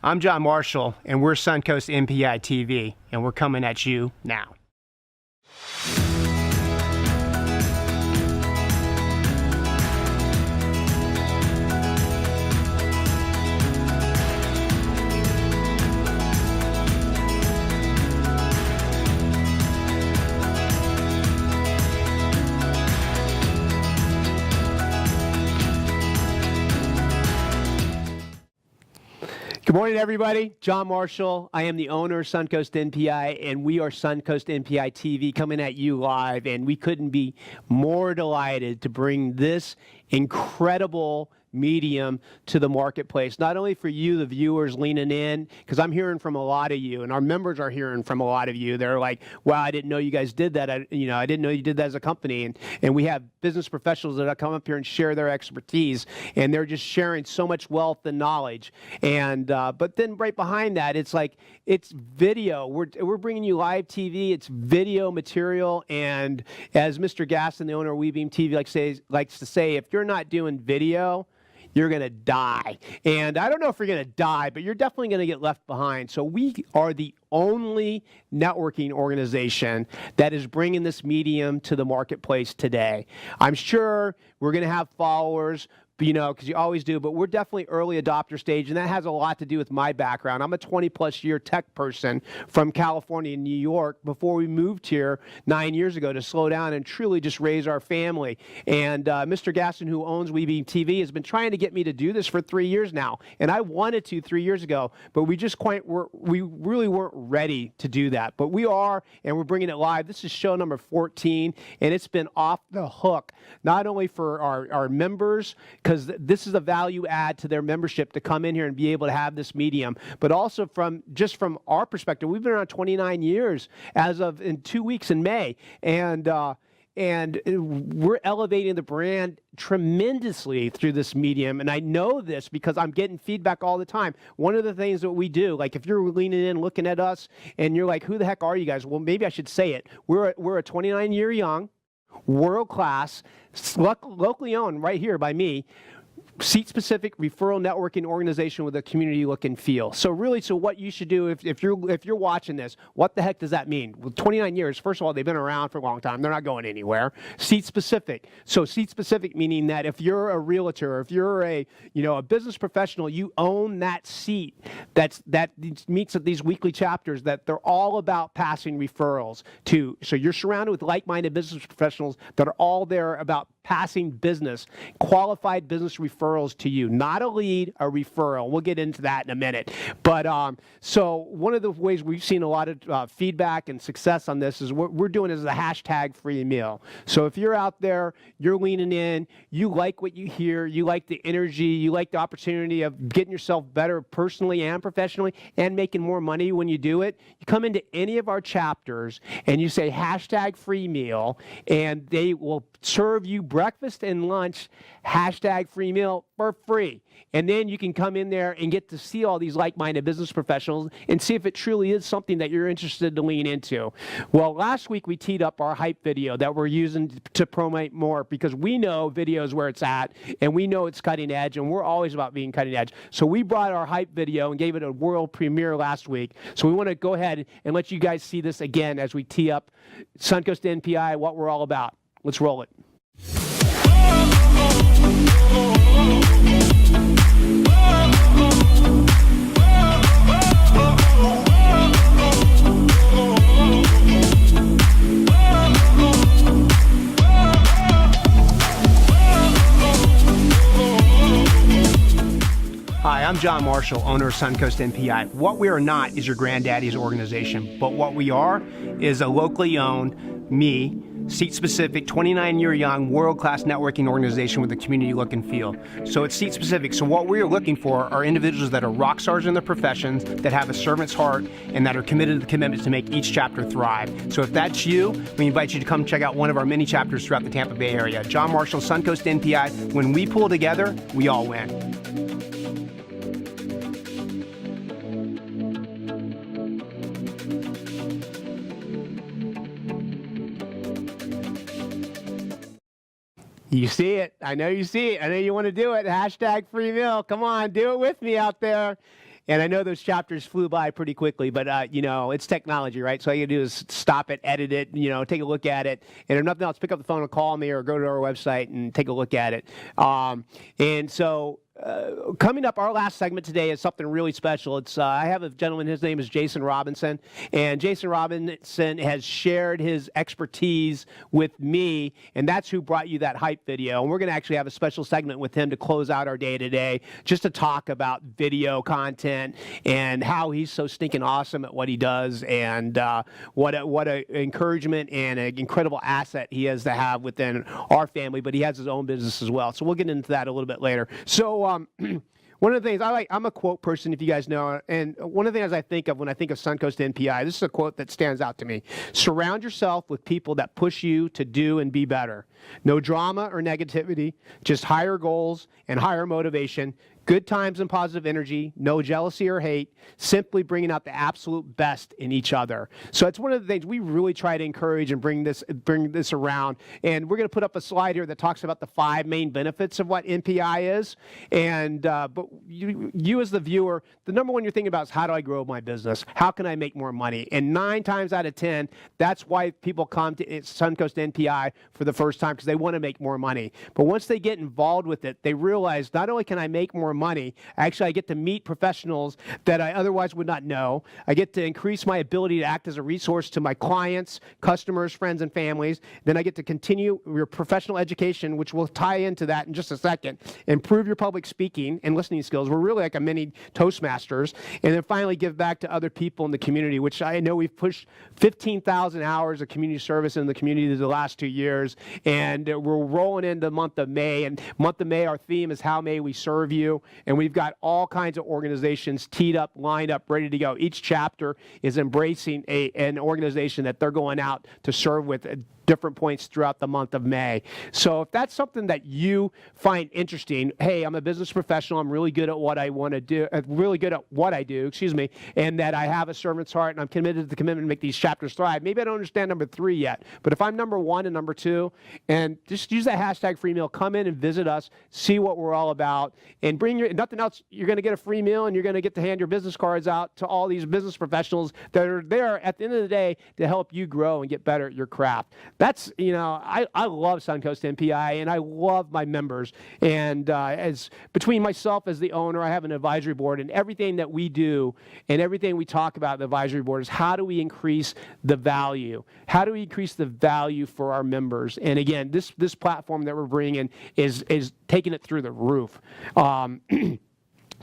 I'm John Marshall, and we're Suncoast NPI ITV, and we're coming at you now. Good morning, everybody. John Marshall. I am the owner of Suncoast NPI, and we are Suncoast NPI TV coming at you live, and we couldn't be more delighted to bring this incredible medium to the marketplace, not only for you, the viewers leaning in, because I'm hearing from a lot of you, and our members are hearing from a lot of you. They're like, wow, I didn't know you guys did that. I didn't know you did that as a company. And we have business professionals that come up here and share their expertise, and they're just sharing so much wealth and knowledge. And but then right behind that, it's like, it's video. We're bringing you live TV. It's video material. And as Mr. Gaston, the owner of WeBeam TV, likes to say, if you're not doing video, you're going to die. And I don't know if you're going to die, but you're definitely going to get left behind. So we are the only networking organization that is bringing this medium to the marketplace today. I'm sure we're going to have followers, because you always do, but we're definitely early adopter stage, and that has a lot to do with my background. I'm a 20-plus year tech person from California and New York before we moved here 9 years ago to slow down and truly just raise our family. And Mr. Gaston, who owns WeBeam TV, has been trying to get me to do this for 3 years now, and I wanted to 3 years ago, but we really weren't ready to do that. But we are, and we're bringing it live. This is show number 14, and it's been off the hook, not only for our members, because this is a value add to their membership to come in here and be able to have this medium, but also from our perspective. We've been around 29 years as of in 2 weeks in May, and we're elevating the brand tremendously through this medium. And I know this because I'm getting feedback all the time. One of the things that we do, like if you're leaning in looking at us and you're like, who the heck are you guys? Well, maybe I should say it. We're a 29-year young, world-class, locally owned right here by me, seat-specific referral networking organization with a community look and feel. So really, what you should do if you're watching this, what the heck does that mean? Well, 29 years, first of all, they've been around for a long time. They're not going anywhere. Seat-specific. So seat-specific meaning that if you're a realtor, if you're a business professional, you own that seat. That meets at these weekly chapters that they're all about passing referrals to. So you're surrounded with like-minded business professionals that are all there about passing business, qualified business referrals to you, not a lead, a referral. We'll get into that in a minute. But so one of the ways we've seen a lot of feedback and success on this is what we're doing is the hashtag free meal. So if you're out there, you're leaning in, you like what you hear, you like the energy, you like the opportunity of getting yourself better personally and professionally and making more money when you do it, you come into any of our chapters and you say hashtag free meal, and they will serve you breakfast and lunch, hashtag free meal for free. And then you can come in there and get to see all these like-minded business professionals and see if it truly is something that you're interested to lean into. Well, last week we teed up our hype video that we're using to promote more, because we know video is where it's at, and we know it's cutting edge, and we're always about being cutting edge. So we brought our hype video and gave it a world premiere last week. So we want to go ahead and let you guys see this again as we tee up Suncoast NPI, what we're all about. Let's roll it. Hi, I'm John Marshall, owner of Suncoast NPI. What we are not is your granddaddy's organization, but what we are is a locally owned, seat-specific, 29-year young, world-class networking organization with a community look and feel. So it's seat-specific. So what we're looking for are individuals that are rock stars in their professions, that have a servant's heart, and that are committed to the commitment to make each chapter thrive. So if that's you, we invite you to come check out one of our many chapters throughout the Tampa Bay area. John Marshall, Suncoast NPI. When we pull together, we all win. You see it. I know you see it. I know you want to do it. Hashtag free meal. Come on, do it with me out there. And I know those chapters flew by pretty quickly, but you know, it's technology, right? So all you gotta do is stop it, edit it, you know, take a look at it, and if nothing else, pick up the phone and call me or go to our website and take a look at it. And so coming up, our last segment today is something really special. It's I have a gentleman, his name is Jason Robinson, and Jason Robinson has shared his expertise with me, and that's who brought you that hype video. And we're going to actually have a special segment with him to close out our day today, just to talk about video content and how he's so stinking awesome at what he does, and what a encouragement and an incredible asset he is to have within our family. But he has his own business as well, so we'll get into that a little bit later. So one of the things I'm a quote person, if you guys know, and one of the things I think of when I think of Suncoast NPI, this is a quote that stands out to me. Surround yourself with people that push you to do and be better. No drama or negativity, just higher goals and higher motivation. Good times and positive energy, no jealousy or hate, simply bringing out the absolute best in each other. So it's one of the things we really try to encourage and bring this around. And we're going to put up a slide here that talks about the 5 main benefits of what NPI is. And but you as the viewer, the number one you're thinking about is, how do I grow my business? How can I make more money? And 9 times out of 10, that's why people come to Suncoast NPI for the first time, because they want to make more money. But once they get involved with it, they realize not only can I make more money, actually I get to meet professionals that I otherwise would not know. I get to increase my ability to act as a resource to my clients, customers, friends, and families. Then I get to continue your professional education, which will tie into that in just a second. Improve your public speaking and listening skills. We're really like a mini Toastmasters. And then finally give back to other people in the community, which I know we've pushed 15,000 hours of community service in the community the last 2 years. And we're rolling into the month of May. And month of May, our theme is How May We Serve You? And we've got all kinds of organizations teed up, lined up, ready to go. Each chapter is embracing an organization that they're going out to serve with at different points throughout the month of May. So if that's something that you find interesting, hey, I'm a business professional, I'm really good at what I want to do, really good at what I do, and that I have a servant's heart and I'm committed to the commitment to make these chapters thrive. Maybe I don't understand number 3 yet, but if I'm number 1 and number 2, and just use that hashtag free meal, come in and visit us, see what we're all about, and bring your, nothing else, you're going to get a free meal and you're going to get to hand your business cards out to all these business professionals that are there at the end of the day to help you grow and get better at your craft. That's, you know, I love Suncoast NPI and I love my members. And as between myself as the owner, I have an advisory board, and everything that we do and everything we talk about in the advisory board is how do we increase the value? How do we increase the value for our members? And again, this platform that we're bringing is taking it through the roof.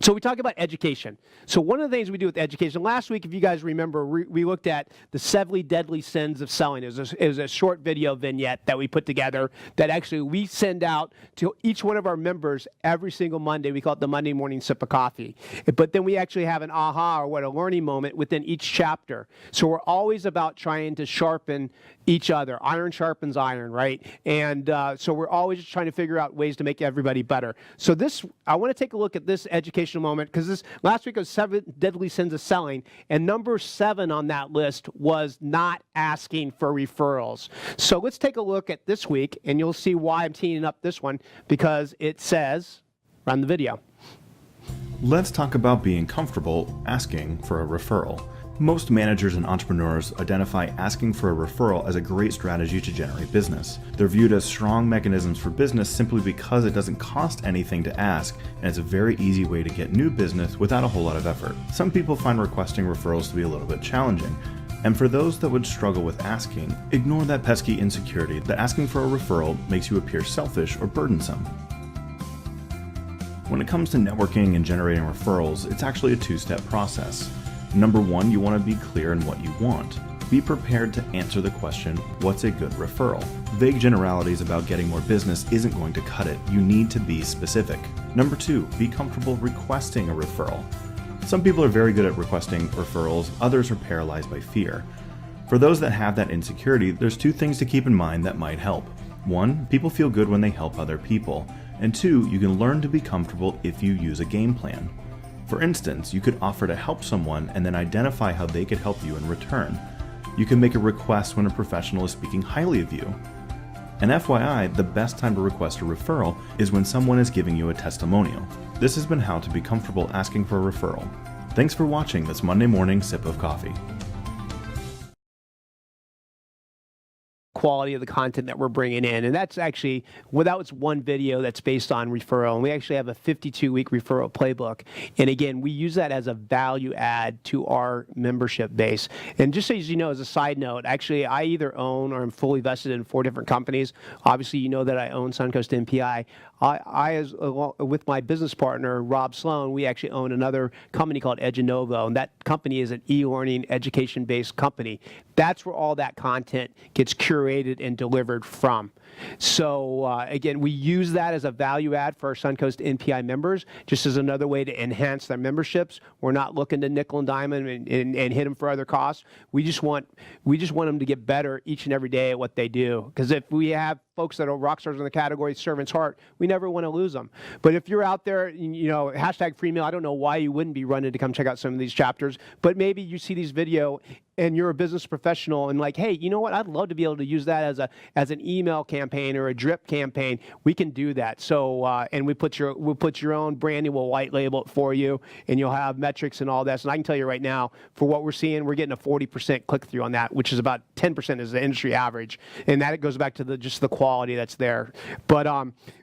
So we talk about education. So one of the things we do with education, last week, if you guys remember, we looked at the 7 deadly sins of selling. It was a short video vignette that we put together that actually we send out to each one of our members every single Monday. We call it the Monday morning sip of coffee. But then we actually have an aha, or a learning moment within each chapter. So we're always about trying to sharpen each other. Iron sharpens iron, right? And so we're always trying to figure out ways to make everybody better. So I want to take a look at this educational moment, because this last week was 7 deadly sins of selling, and number 7 on that list was not asking for referrals. So let's take a look at this week, and you'll see why I'm teeing up this one, because it says, run the video. Let's talk about being comfortable asking for a referral. Most managers and entrepreneurs identify asking for a referral as a great strategy to generate business. They're viewed as strong mechanisms for business simply because it doesn't cost anything to ask, and it's a very easy way to get new business without a whole lot of effort. Some people find requesting referrals to be a little bit challenging, and for those that would struggle with asking, ignore that pesky insecurity that asking for a referral makes you appear selfish or burdensome. When it comes to networking and generating referrals, it's actually a 2-step process. Number 1, you want to be clear in what you want. Be prepared to answer the question, what's a good referral? Vague generalities about getting more business isn't going to cut it. You need to be specific. Number 2, be comfortable requesting a referral. Some people are very good at requesting referrals, others are paralyzed by fear. For those that have that insecurity, there's 2 things to keep in mind that might help. 1, people feel good when they help other people. And 2, you can learn to be comfortable if you use a game plan. For instance, you could offer to help someone and then identify how they could help you in return. You can make a request when a professional is speaking highly of you. And FYI, the best time to request a referral is when someone is giving you a testimonial. This has been how to be comfortable asking for a referral. Thanks for watching this Monday morning sip of coffee. Quality of the content that we're bringing in, and that's actually, without it's one video that's based on referral, and we actually have a 52-week referral playbook, and again, we use that as a value add to our membership base. And just so you know, as a side note, actually I either own or am fully vested in 4 different companies. Obviously you know that I own Suncoast NPI. With my business partner Rob Sloan, we actually own another company called Edgenovo, and that company is an e-learning education-based company. That's where all that content gets curated and delivered from. So again, we use that as a value add for our Suncoast NPI members, just as another way to enhance their memberships. We're not looking to nickel and dime and hit them for other costs. We just want them to get better each and every day at what they do. Because if we have folks that are rock stars in the category servant's heart, we never want to lose them. But if you're out there, you know, hashtag free meal, I don't know why you wouldn't be running to come check out some of these chapters, but maybe you see these video and you're a business professional and like, hey, you know what, I'd love to be able to use that as an email campaign or a drip campaign. We can do that. So and we'll put your own branding, we'll white label it for you, and you'll have metrics and all that. And I can tell you right now, for what we're seeing, we're getting a 40% click through on that, which is about 10% is the industry average, and that it goes back to just the quality that's there. But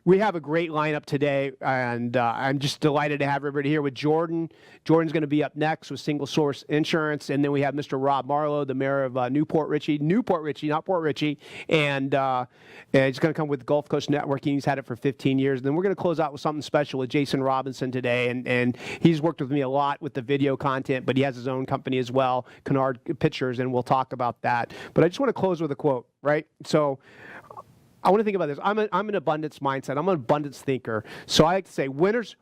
we have a great lineup today, and I'm just delighted to have everybody here with Jordan. Jordan's going to be up next with Single Source Insurance, and then we have Mr. Rob Marlowe, the mayor of Newport Richey, not Port Richey, and he's going to come with Gulfcoast Networking. He's had it for 15 years. And then we're going to close out with something special with Jason Robinson today, and he's worked with me a lot with the video content, but he has his own company as well, Kinard Pictures, and we'll talk about that. But I just want to close with a quote, right? So I want to think about this. I'm an abundance mindset. I'm an abundance thinker. So I like to say, winners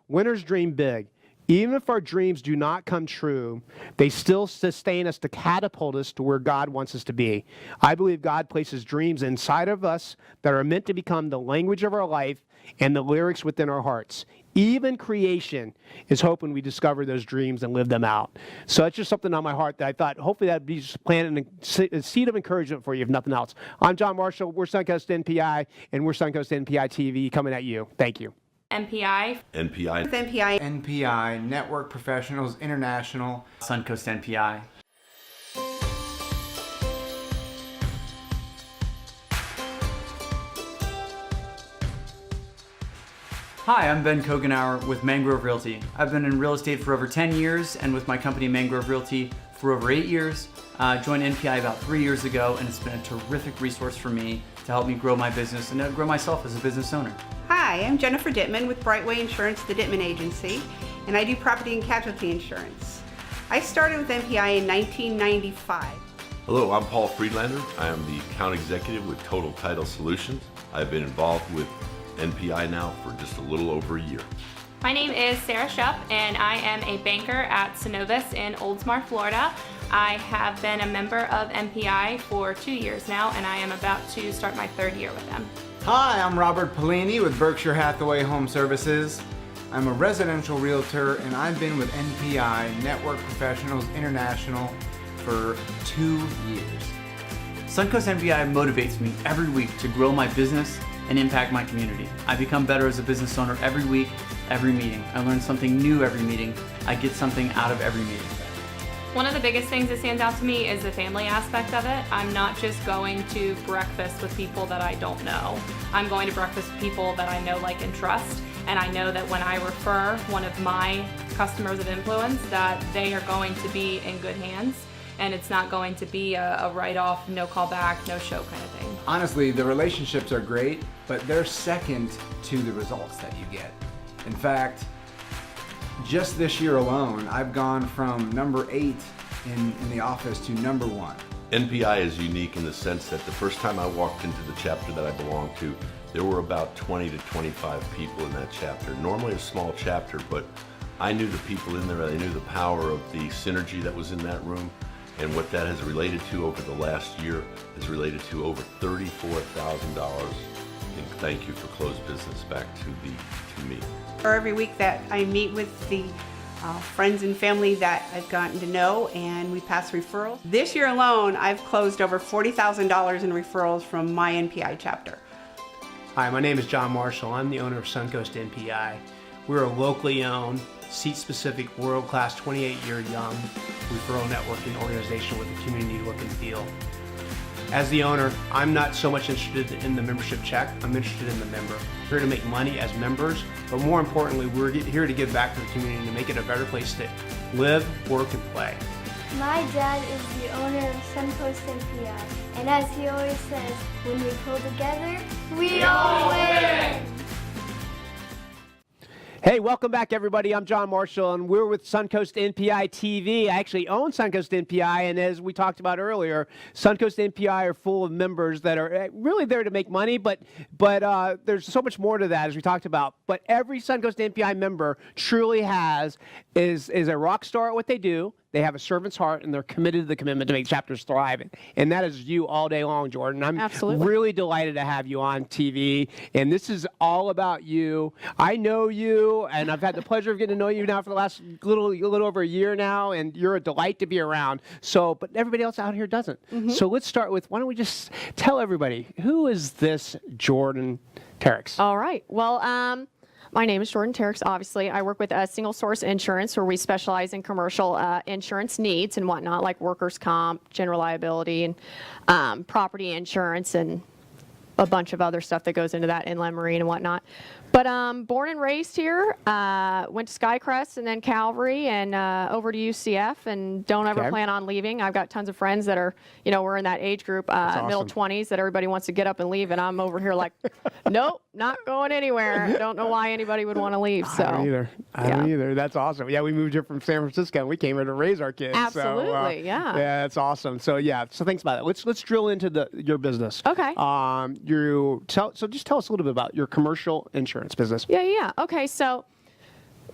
dream big. Even if our dreams do not come true, they still sustain us to catapult us to where God wants us to be. I believe God places dreams inside of us that are meant to become the language of our life and the lyrics within our hearts. Even creation is hoping we discover those dreams and live them out. So it's just something on my heart that I thought, hopefully that would be just planting a seed of encouragement for you, if nothing else. I'm John Marshall. We're Suncoast NPI, and we're Suncoast NPI TV coming at you. Thank you. NPI. NPI Network Professionals International. Suncoast NPI. Hi, I'm Ben Kogenauer with Mangrove Realty. I've been in real estate for over 10 years and with my company Mangrove Realty for over 8 years. Joined NPI about 3 years ago, and it's been a terrific resource for me to help me grow my business and to grow myself as a business owner. Hi, I'm Jennifer Dittman with Brightway Insurance, the Dittman Agency, and I do property and casualty insurance. I started with NPI in 1995. Hello, I'm Paul Friedlander. I am the account executive with Total Title Solutions. I've been involved with NPI now for just a little over a year. My name is Sarah Shupp, and I am a banker at Synovus in Oldsmar, Florida. I have been a member of NPI for 2 years now, and I am about to start my 3rd year with them. Hi, I'm Robert Pellini with Berkshire Hathaway Home Services. I'm a residential realtor, and I've been with NPI Network Professionals International for 2 years. Suncoast NPI motivates me every week to grow my business and impact my community. I become better as a business owner every week, every meeting. I learn something new every meeting. I get something out of every meeting. One of the biggest things that stands out to me is the family aspect of it. I'm not just going to breakfast with people that I don't know. I'm going to breakfast with people that I know, like, and trust. And I know that when I refer one of my customers of influence, that they are going to be in good hands. And it's not going to be a write-off, no call back, no show kind of thing. Honestly, the relationships are great, but they're second to the results that you get. In fact, just this year alone, I've gone from number 8 in the office to number 1. NPI is unique in the sense that the first time I walked into the chapter that I belong to, there were about 20 to 25 people in that chapter. Normally a small chapter, but I knew the people in there. I knew the power of the synergy that was in that room, and what that has related to over the last year has related to over $34,000 in thank you for closed business back to me. Or every week that I meet with the friends and family that I've gotten to know, and we pass referrals. This year alone, I've closed over $40,000 in referrals from my NPI chapter. Hi, my name is John Marshall. I'm the owner of Suncoast NPI. We're a locally owned, seat-specific, world-class, 28-year young referral networking organization with a community look and feel. As the owner, I'm not so much interested in the membership check. I'm interested in the member. We're here to make money as members, but more importantly, we're here to give back to the community to make it a better place to live, work, and play. My dad is the owner of Suncoast NPI, and as he always says, when we pull together, we all win! Hey, welcome back, everybody. I'm John Marshall, and we're with Suncoast NPI TV. I actually own Suncoast NPI, and as we talked about earlier, Suncoast NPI are full of members that are really there to make money, but there's so much more to that, as we talked about. But every Suncoast NPI member truly is a rock star at what they do. They have a servant's heart, and they're committed to the commitment to make chapters thrive. And that is you all day long, Jordan. I'm really delighted to have you on TV. And this is all about you. I know you, and I've had the pleasure of getting to know you now for the last little over a year now, and you're a delight to be around. So, but everybody else out here doesn't. So let's start with, why don't we just tell everybody, who is this Jordan Taracks? All right. Well, my name is Jordan Taracks. Obviously, I work with Single Source Insurance, where we specialize in commercial insurance needs and whatnot, like workers' comp, general liability, and property insurance, and a bunch of other stuff that goes into that, inland marine and whatnot. But born and raised here, went to Skycrest and then Calvary and over to UCF, and don't ever plan on leaving. I've got tons of friends that are, we're in that age group, middle 20s, that everybody wants to get up and leave, and I'm over here like, nope, not going anywhere. Don't know why anybody would want to leave. So I don't either. That's awesome. Yeah, we moved here from San Francisco, and we came here to raise our kids. Absolutely, so, yeah. Yeah, that's awesome. So so thanks about that. Let's drill into your business. Okay. So just tell us a little bit about your commercial insurance business. Yeah. Okay, so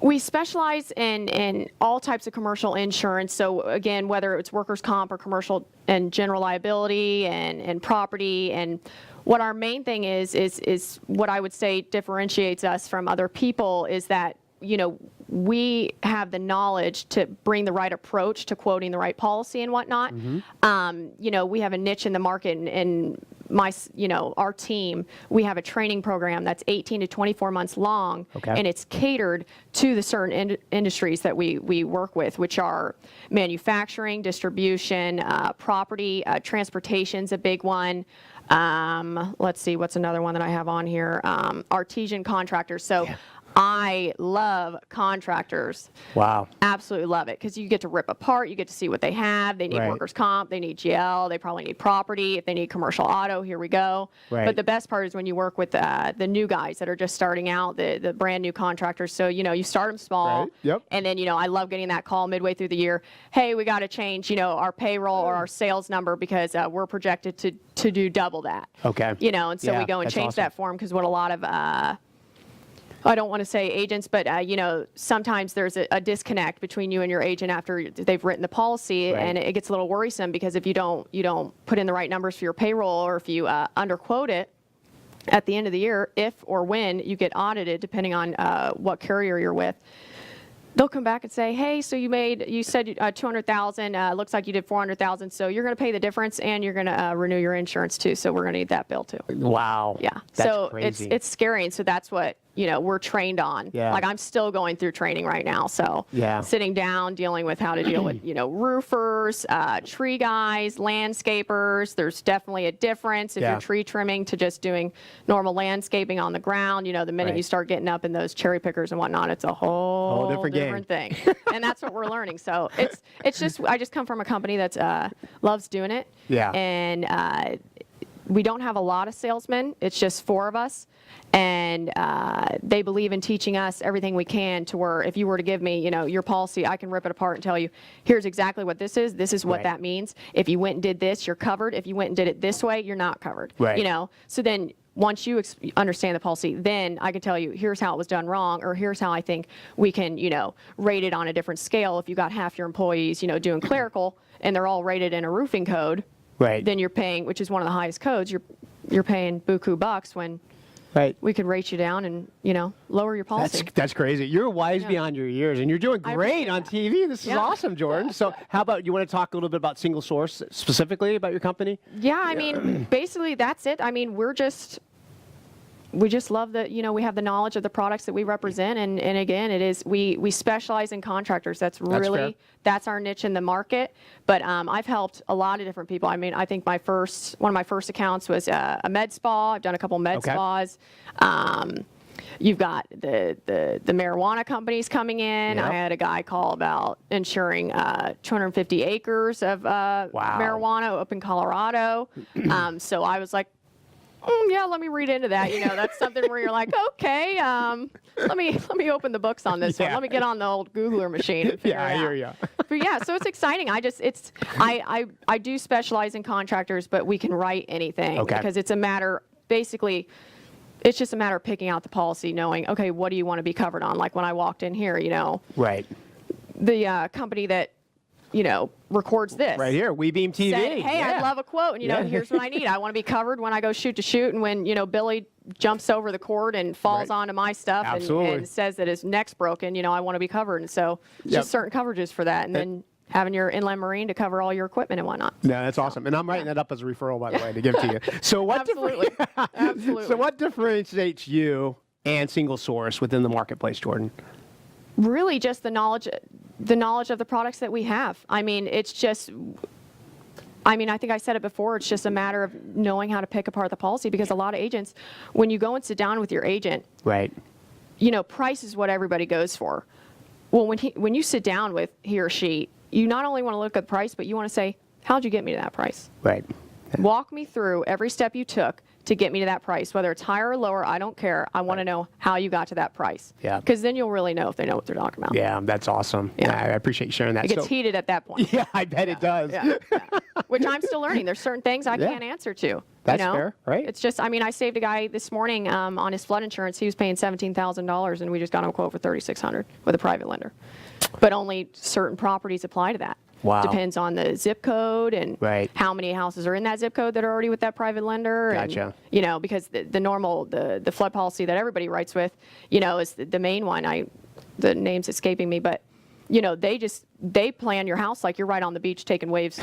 we specialize in all types of commercial insurance. So again, whether it's workers' comp or commercial and general liability and property, and what our main thing is what I would say differentiates us from other people is that, we have the knowledge to bring the right approach to quoting the right policy and whatnot. We have a niche in the market, and our team, we have a training program that's 18 to 24 months long, and it's catered to the certain industries that we work with, which are manufacturing, distribution, property, transportation's a big one. Let's see, what's another one that I have on here? Artesian contractors. So I love contractors. Wow. Absolutely love it, because you get to rip apart, you get to see what they have. They need workers' comp, they need GL, they probably need property. If they need commercial auto, here we go. But the best part is when you work with the new guys that are just starting out, the brand new contractors. So, you start them small, and then, I love getting that call midway through the year. Hey, we got to change, our payroll or our sales number, because we're projected to do double that. And so we go and change that for them, because what a lot of I don't want to say agents, but sometimes there's a disconnect between you and your agent after they've written the policy, and it gets a little worrisome, because if you don't put in the right numbers for your payroll, or if you underquote it at the end of the year, if or when you get audited, depending on what carrier you're with, they'll come back and say, hey, so you said 200,000, looks like you did 400,000, so you're going to pay the difference, and you're going to renew your insurance too, so we're going to need that bill too. Wow. Yeah. That's crazy. It's scary, and so that's what we're trained on. Like, I'm still going through training right now, so sitting down, dealing with how to deal with roofers, tree guys, landscapers. There's definitely a difference if you're tree trimming to just doing normal landscaping on the ground. The minute you start getting up in those cherry pickers and whatnot, it's a whole different thing. And that's what we're learning. So it's just, I just come from a company that loves doing it. And we don't have a lot of salesmen. It's just 4 of us. And they believe in teaching us everything we can, to where if you were to give me, your policy, I can rip it apart and tell you, here's exactly what this is what that means. If you went and did this, you're covered. If you went and did it this way, you're not covered. So then once you understand the policy, then I can tell you, here's how it was done wrong, or here's how I think we can, rate it on a different scale. If you got half your employees, doing clerical, and they're all rated in a roofing code, then you're paying, which is one of the highest codes, you're paying buku bucks, when we could rate you down and, lower your policy. That's crazy. You're wise beyond your years, and you're doing great on TV. This is awesome, Jordan. So how about, you want to talk a little bit about Single Source, specifically about your company? Yeah, I mean, basically that's it. I mean, we're just we just love that, we have the knowledge of the products that we represent. And again, we specialize in contractors. That's fair. that's our niche in the market. But I've helped a lot of different people. I mean, I think one of my first accounts was a med spa. I've done a couple med spas. You've got the marijuana companies coming in. Yep. I had a guy call about insuring 250 acres of marijuana up in Colorado. So I was like, yeah, let me read into that. That's something where you're like, okay, let me open the books on this one. Let me get on the old Googler machine and figure it out. I hear you. But yeah, so it's exciting. I do specialize in contractors, but we can write anything because it's just a matter of picking out the policy, knowing, okay, what do you want to be covered on? Like when I walked in here, Right. the company that, records this. Right here, WeBeam TV. Said, hey, I'd love a quote, and here's what I need. I want to be covered when I go shoot to shoot, and when Billy jumps over the cord and falls onto my stuff and says that his neck's broken, I want to be covered. And so just certain coverages for that, and then having your inland marine to cover all your equipment and whatnot. Yeah, that's awesome. And I'm writing that up as a referral, by the way, to give to you. So what Absolutely. So what differentiates you and Single Source within the marketplace, Jordan? Really just the knowledge of the products that we have. I mean, I think I said it before, it's just a matter of knowing how to pick apart the policy, because a lot of agents, when you go and sit down with your agent, right, price is what everybody goes for. Well, when you sit down with he or she, you not only want to look at the price, but you want to say, how'd you get me to that price? Right. Walk me through every step you took to get me to that price, whether it's higher or lower, I don't care. I want to know how you got to that price. Yeah. Because then you'll really know if they know what they're talking about. Yeah, that's awesome. Yeah. I appreciate you sharing that. It gets heated at that point. Yeah, I bet it does. Yeah. Which I'm still learning. There's certain things I can't answer to. That's fair, right? It's just, I saved a guy this morning on his flood insurance. He was paying $17,000, and we just got him a quote for $3,600 with a private lender. But only certain properties apply to that. Wow. Depends on the zip code and how many houses are in that zip code that are already with that private lender. Gotcha. And, because the normal, the flood policy that everybody writes with, is the main one. The name's escaping me, but, they plan your house like you're right on the beach taking waves,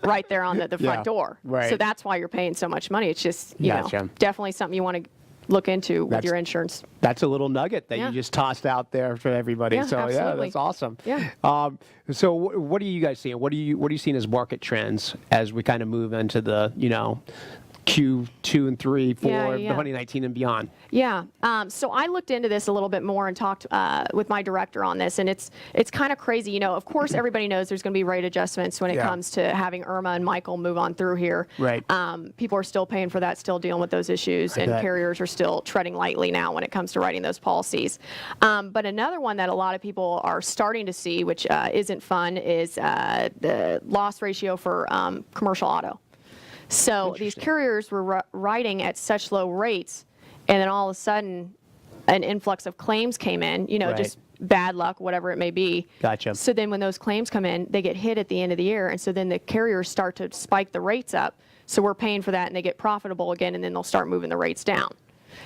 right there on the front door. Right. So that's why you're paying so much money. It's just, Gotcha. definitely something you want to look into with your insurance. That's a little nugget that you just tossed out there for everybody. Yeah, so absolutely. that's awesome. Yeah. So what are you guys seeing? What are you seeing as market trends as we kind of move into the Q2 and 3 for 2019 and beyond? Yeah. So I looked into this a little bit more and talked with my director on this, and it's kind of crazy. Of course, everybody knows there's going to be rate adjustments when it comes to having Irma and Michael move on through here. Right. People are still paying for that, still dealing with those issues, and carriers are still treading lightly now when it comes to writing those policies. But another one that a lot of people are starting to see, which isn't fun, is the loss ratio for commercial auto. So these carriers were writing at such low rates, and then all of a sudden an influx of claims came in, just bad luck, whatever it may be. Gotcha. So then when those claims come in, they get hit at the end of the year, and so then the carriers start to spike the rates up. So we're paying for that, and they get profitable again, and then they'll start moving the rates down.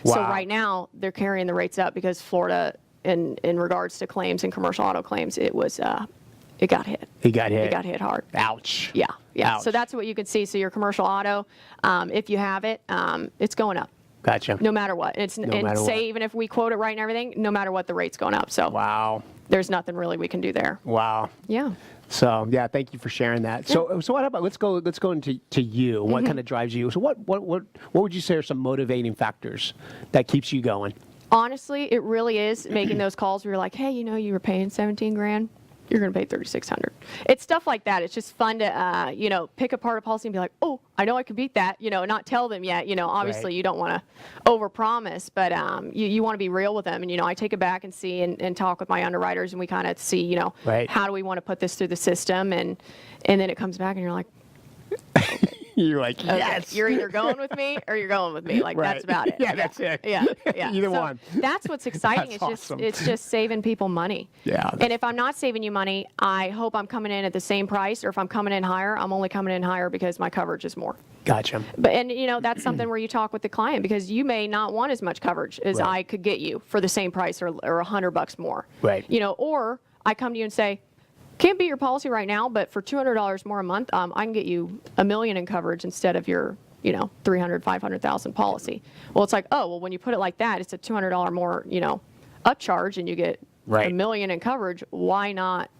Wow. So right now they're carrying the rates up because Florida, in regards to claims and commercial auto claims, it got hit. He got hit. It got hit hard. Ouch. Yeah. Ouch. So that's what you can see. So your commercial auto, if you have it, it's going up. Gotcha. No matter what. Even if we quote it right and everything, no matter what, the rate's going up. So wow. There's nothing really we can do there. Wow. Yeah. So thank you for sharing that. So what about let's go into you. What kind of drives you? So what would you say are some motivating factors that keeps you going? Honestly, it really is making those calls where you're like, hey, you were paying $17,000. You're going to pay $3,600. It's stuff like that. It's just fun to, pick apart a policy and be like, oh, I know I could beat that, not tell them yet. Obviously you don't want to overpromise, but you want to be real with them. And, I take it back and see and talk with my underwriters, and we kind of see, how do we want to put this through the system? And then it comes back and you're like, okay. You're like, yes. Okay, you're either going with me or you're going with me. Like, that's about it. Yeah, that's it. Yeah. Either one. That's what's exciting. That's awesome. It's just saving people money. Yeah. And if I'm not saving you money, I hope I'm coming in at the same price, or if I'm coming in higher, I'm only coming in higher because my coverage is more. Gotcha. But that's something where you talk with the client, because you may not want as much coverage as I could get you for the same price, or $100 more. Right. Or I come to you and say, can't beat your policy right now, but for $200 more a month, I can get you $1 million in coverage instead of your $300,000, $500,000 policy. Well, it's like, oh, well, when you put it like that, it's a $200 more, upcharge, and you get Right. $1 million in coverage. Why not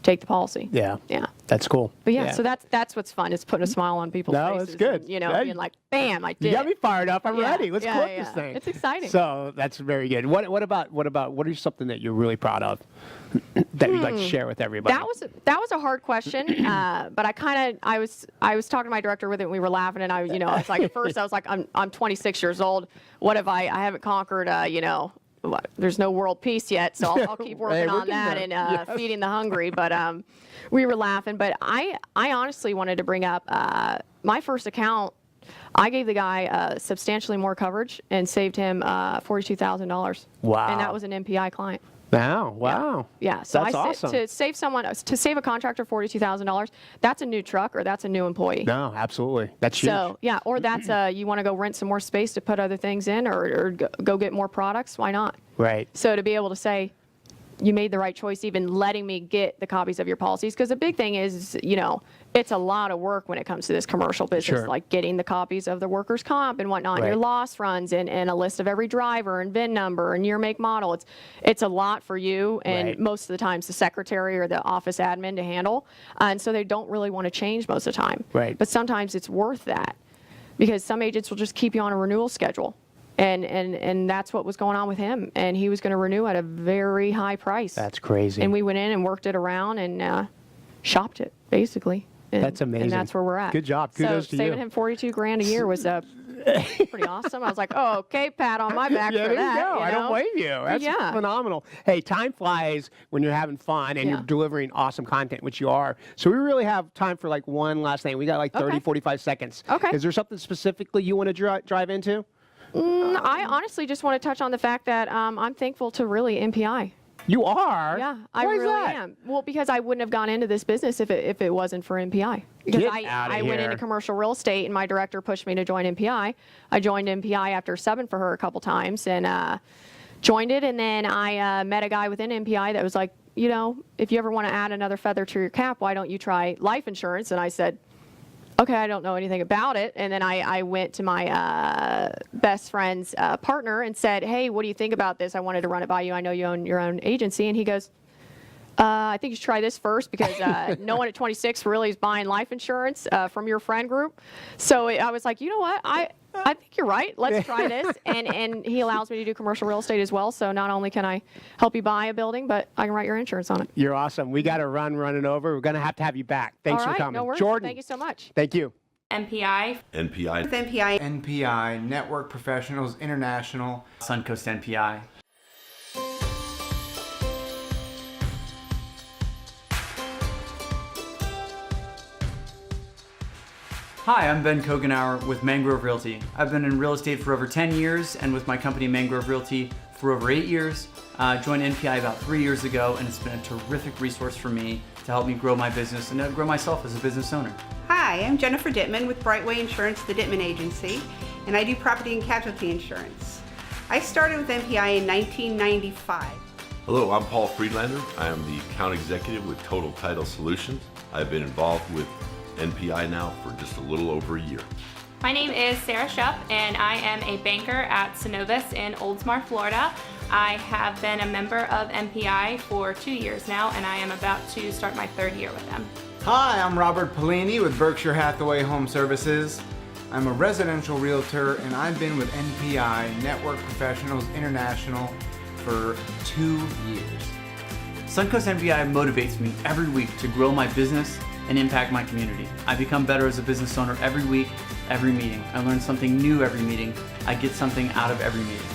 take the policy? Yeah. Yeah. That's cool. But yeah, so that's what's fun, is putting a smile on people's No, faces. that's good. And, Yeah. being like, bam, I did You got it. me fired up. I'm Yeah, ready. Let's yeah, quote yeah. this thing. It's exciting. So that's very good. What are something that you're really proud of that you'd like to share with everybody? That was a hard question, but I was talking to my director with it, and we were laughing, and I was like, at first I was like, I'm 26 years old. What if I haven't conquered, there's no world peace yet, so I'll keep working Hey, we're on that getting and there. Yes. feeding the hungry. But we were laughing. But I honestly wanted to bring up my first account. I gave the guy substantially more coverage and saved him $42,000. Wow. And that was an MPI client. Wow. Yeah, so That's awesome. to save a contractor $42,000, that's a new truck or that's a new employee. No, absolutely. That's huge. So yeah, or that's you want to go rent some more space to put other things in, or go get more products. Why not? Right. So to be able to say, you made the right choice, even letting me get the copies of your policies, because the big thing is, it's a lot of work when it comes to this commercial business, Sure. like getting the copies of the workers' comp and whatnot, and your Right. loss runs, and a list of every driver and VIN number and year, make, model. It's a lot for you, and Right. most of the times the secretary or the office admin to handle, and so they don't really want to change most of the time. Right. But sometimes it's worth that, because some agents will just keep you on a renewal schedule. And that's what was going on with him. And he was going to renew at a very high price. That's crazy. And we went in and worked it around and shopped it, basically. And, That's amazing. And that's where we're at. Good job. Kudos so to you. saving him $42,000 a year was pretty awesome. I was like, oh, okay, pat on my back Yeah, for there that. you go. I don't know? blame you. That's Yeah. phenomenal. Hey, time flies when you're having fun and Yeah. you're delivering awesome content, which you are. So we really have time for like one last thing. We got like 30, Okay. 45 seconds. Okay. Is there something specifically you want to drive into? I honestly just want to touch on the fact that I'm thankful to really MPI. You are? Yeah, I Why is really that? am. Well, because I wouldn't have gone into this business if it wasn't for MPI. Because Get I outta went here. into commercial real estate, and my director pushed me to join MPI. I joined MPI after subbing for her a couple times, and joined it. And then I met a guy within MPI that was like, if you ever want to add another feather to your cap, why don't you try life insurance? And I said, okay, I don't know anything about it. And then I went to my best friend's partner and said, hey, what do you think about this? I wanted to run it by you. I know you own your own agency. And he goes, I think you should try this first, because no one at 26 really is buying life insurance from your friend group. So I was like, you know what? I think you're right. Let's try this. And he allows me to do commercial real estate as well. So not only can I help you buy a building, but I can write your insurance on it. You're awesome. We got to running over. We're going to have you back. Thanks All right, for coming. no worries. Jordan. Thank you so much. Thank you. MPI. NPI. With NPI. NPI, Network Professionals International. Suncoast NPI. Hi, I'm Ben Kogenauer with Mangrove Realty. I've been in real estate for over 10 years, and with my company Mangrove Realty for over 8 years. Joined NPI about 3 years ago, and it's been a terrific resource for me to help me grow my business and to grow myself as a business owner. Hi, I'm Jennifer Dittman with Brightway Insurance, the Dittman Agency, and I do property and casualty insurance. I started with NPI in 1995. Hello, I'm Paul Friedlander. I am the account executive with Total Title Solutions. I've been involved with NPI now for just a little over a year. My name is Sarah Shupp, and I am a banker at Synovus in Oldsmar, Florida. I have been a member of MPI for 2 years now, and I am about to start my 3rd year with them. Hi, I'm Robert Pellini with Berkshire Hathaway Home Services. I'm a residential realtor, and I've been with NPI, Network Professionals International, for 2 years. Suncoast NPI motivates me every week to grow my business and impact my community. I become better as a business owner every week, every meeting. I learn something new every meeting. I get something out of every meeting.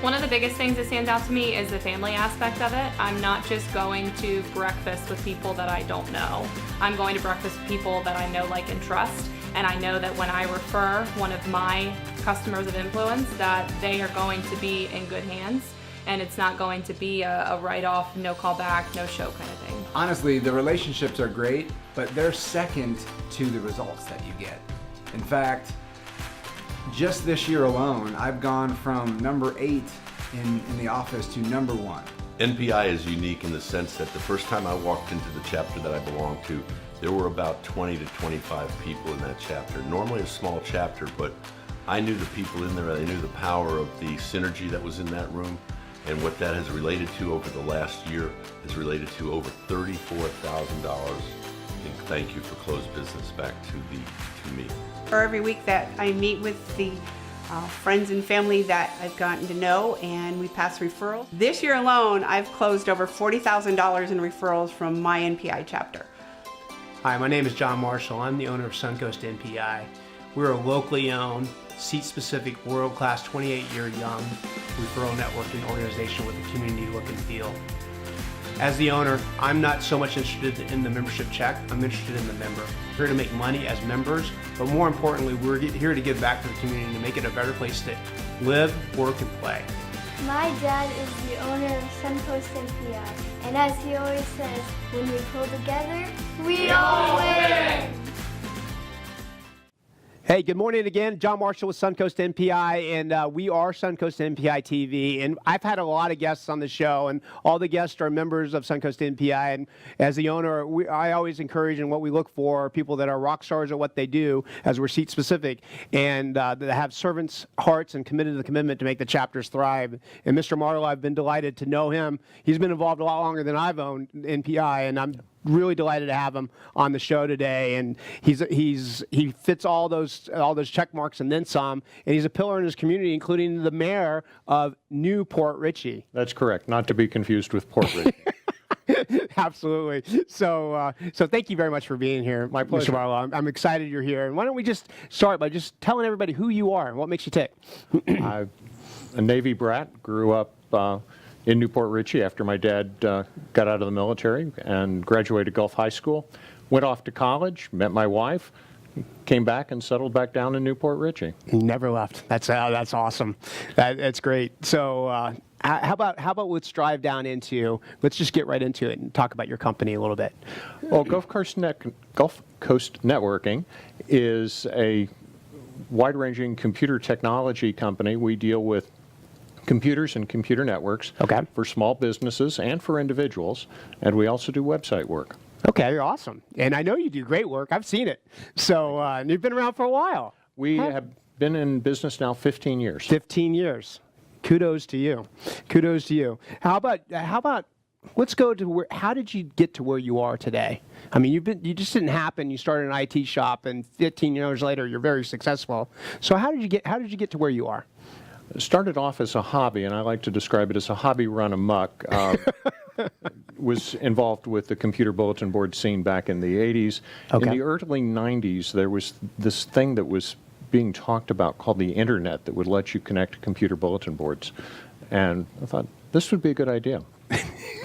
One of the biggest things that stands out to me is the family aspect of it. I'm not just going to breakfast with people that I don't know. I'm going to breakfast with people that I know, like, and trust. And I know that when I refer one of my customers of influence, that they are going to be in good hands. And it's not going to be a write-off, no call back, no show kind of thing. Honestly, the relationships are great, but they're second to the results that you get. In fact, just this year alone, I've gone from number 8 in the office to number 1. NPI is unique in the sense that the first time I walked into the chapter that I belong to, there were about 20 to 25 people in that chapter. Normally a small chapter, but I knew the people in there. I knew the power of the synergy that was in that room, and what that has related to over the last year has related to over $34,000 in thank you for closed business back to me. For every week that I meet with the friends and family that I've gotten to know, and we pass referrals. This year alone, I've closed over $40,000 in referrals from my NPI chapter. Hi, my name is John Marshall. I'm the owner of Suncoast NPI. We're a locally owned, seat-specific, world-class, 28-year young referral networking organization with a community look and feel. As the owner, I'm not so much interested in the membership check. I'm interested in the member. We're here to make money as members, but more importantly, we're here to give back to the community and to make it a better place to live, work, and play. My dad is the owner of Suncoast NPI, and as he always says, when we pull together, we all win! Hey, good morning again. John Marshall with Suncoast NPI, and we are Suncoast NPI TV. And I've had a lot of guests on the show, and all the guests are members of Suncoast NPI. And as the owner, I always encourage, and what we look for are people that are rock stars at what they do, as we're seat specific, and that have servants' hearts and committed to the commitment to make the chapters thrive. And Mr. Marlowe, I've been delighted to know him. He's been involved a lot longer than I've owned NPI, and I'm really delighted to have him on the show today, and he fits all those check marks and then some, and he's a pillar in his community, including the mayor of New Port Richey. That's correct, not to be confused with Port Richey. Absolutely. So thank you very much for being here, My pleasure. Mr. Marlowe. I'm excited you're here, and why don't we just start by just telling everybody who you are and what makes you tick. I'm a Navy brat, grew up in Newport Richey after my dad got out of the military and graduated Gulf High School. Went off to college, met my wife, came back and settled back down in Newport Richey. Never left. That's awesome. That's great. So how about let's drive down into, let's just get right into it and talk about your company a little bit. Well, Gulfcoast Networking is a wide-ranging computer technology company. We deal with computers and computer networks for small businesses and for individuals, and we also do website work. Okay, you're awesome. And I know you do great work. I've seen it. So and you've been around for a while. We have been in business now 15 years. 15 years. Kudos to you. Kudos to you. How about let's go to how did you get to where you are today? I mean, you just didn't happen. You started an IT shop, and 15 years later, you're very successful. So how did you get to where you are? It started off as a hobby, and I like to describe it as a hobby run amok. Was involved with the computer bulletin board scene back in the 80s. In the early 90s, there was this thing that was being talked about called the internet that would let you connect computer bulletin boards. And I thought, this would be a good idea.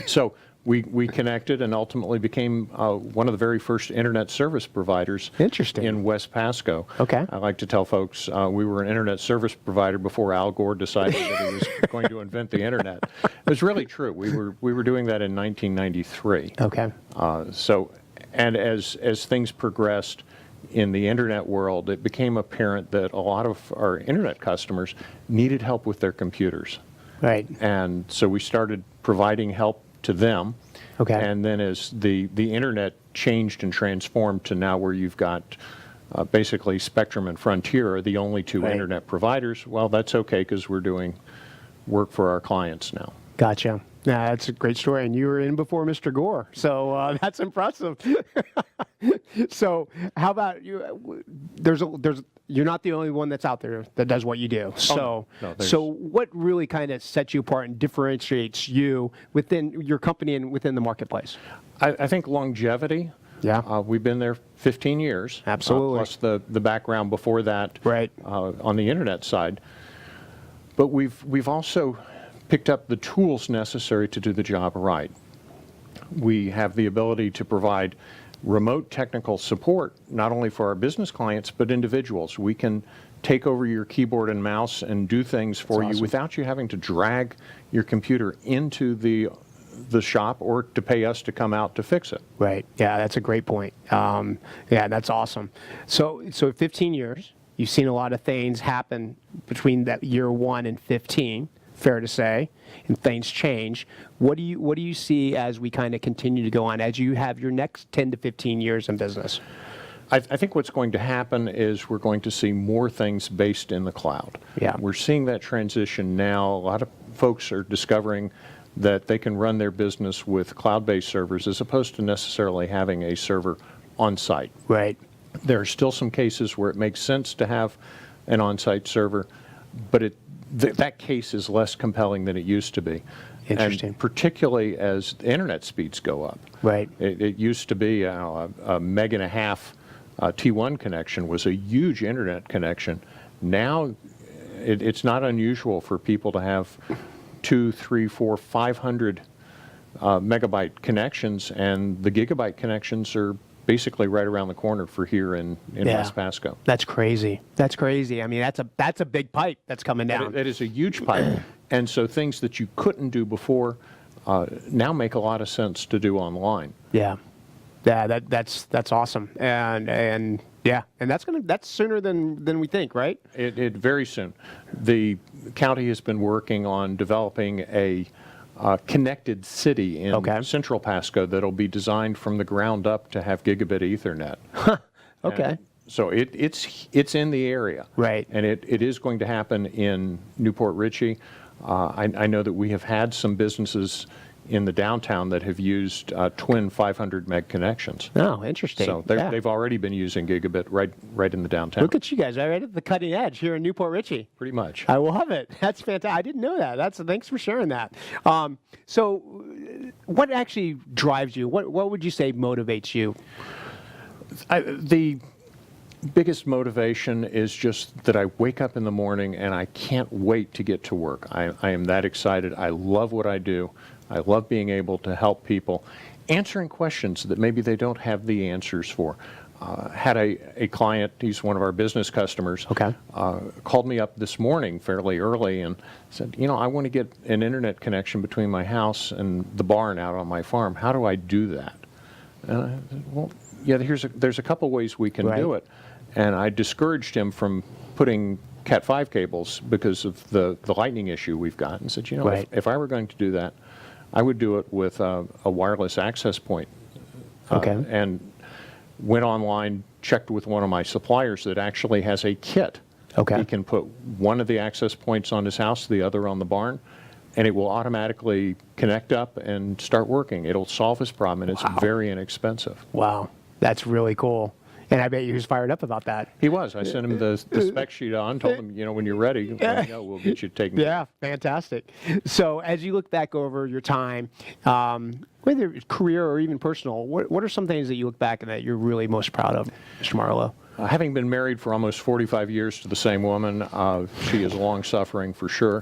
So we connected and ultimately became one of the very first internet service providers in West Pasco. Okay. I like to tell folks we were an internet service provider before Al Gore decided that he was going to invent the internet. It was really true. We were doing that in 1993. Okay. And as things progressed in the internet world, it became apparent that a lot of our internet customers needed help with their computers. Right. And so we started providing help to them. Okay. And then as the internet changed and transformed to now where you've got basically Spectrum and Frontier are the only two internet providers, well, that's okay because we're doing work for our clients now. Gotcha. Yeah, that's a great story. And you were in before Mr. Gore, so that's impressive. So how about you? You're not the only one that's out there that does what you do. So, so what really kind of sets you apart and differentiates you within your company and within the marketplace? I think longevity. Yeah. We've been there 15 years. Absolutely. Plus the background before that. Right. On the internet side. But we've also picked up the tools necessary to do the job right. We have the ability to provide remote technical support, not only for our business clients, but individuals. We can take over your keyboard and mouse and do things for you without you having to drag your computer into the shop or to pay us to come out to fix it. Right. Yeah, that's a great point. Yeah, that's awesome. So 15 years, you've seen a lot of things happen between that year 1 and 15. fair to say, and things change. What do you see as we kind of continue to go on, as you have your next 10 to 15 years in business? I think what's going to happen is we're going to see more things based in the cloud. Yeah. We're seeing that transition now. A lot of folks are discovering that they can run their business with cloud-based servers as opposed to necessarily having a server on site. Right. There are still some cases where it makes sense to have an on-site server, but that case is less compelling than it used to be. Interesting. And particularly as the internet speeds go up. Right. It used to be a meg and a half T1 connection was a huge internet connection. Now it's not unusual for people to have 200, 300, 400, 500 megabyte connections, and the gigabyte connections are basically right around the corner for here in West Pasco. That's crazy. That's crazy. I mean, that's a big pipe that's coming down. It is a huge pipe. And so things that you couldn't do before now make a lot of sense to do online. Yeah. Yeah, that's awesome. And yeah, and that's sooner than we think, right? It very soon. The county has been working on developing a connected city in central Pasco that'll be designed from the ground up to have gigabit Ethernet. Okay. And so it's in the area. Right. And it is going to happen in Newport Richey. I know that we have had some businesses in the downtown that have used twin 500 meg connections. Oh, interesting. So they've already been using gigabit right in the downtown. Look at you guys, right at the cutting edge here in Newport Richey. Pretty much. I love it. That's fantastic. I didn't know that. Thanks for sharing that. So what actually drives you? What would you say motivates you? The biggest motivation is just that I wake up in the morning and I can't wait to get to work. I am that excited. I love what I do. I love being able to help people, answering questions that maybe they don't have the answers for. Had a client, he's one of our business customers, called me up this morning fairly early and said, I want to get an internet connection between my house and the barn out on my farm. How do I do that? And I said, well, yeah, there's a couple ways we can do it. And I discouraged him from putting Cat 5 cables because of the lightning issue we've got, and said, if I were going to do that, I would do it with a wireless access point. And went online, checked with one of my suppliers that actually has a kit. He can put one of the access points on his house, the other on the barn, and it will automatically connect up and start working. It'll solve his problem, and it's very inexpensive. Wow, that's really cool. And I bet he was fired up about that. He was. I sent him the spec sheet on, told him, when you're ready, let me know, we'll get you taken. Yeah, fantastic. So as you look back over your time, whether it's career or even personal, what are some things that you look back and that you're really most proud of, Mr. Marlowe? Having been married for almost 45 years to the same woman, she is long-suffering for sure.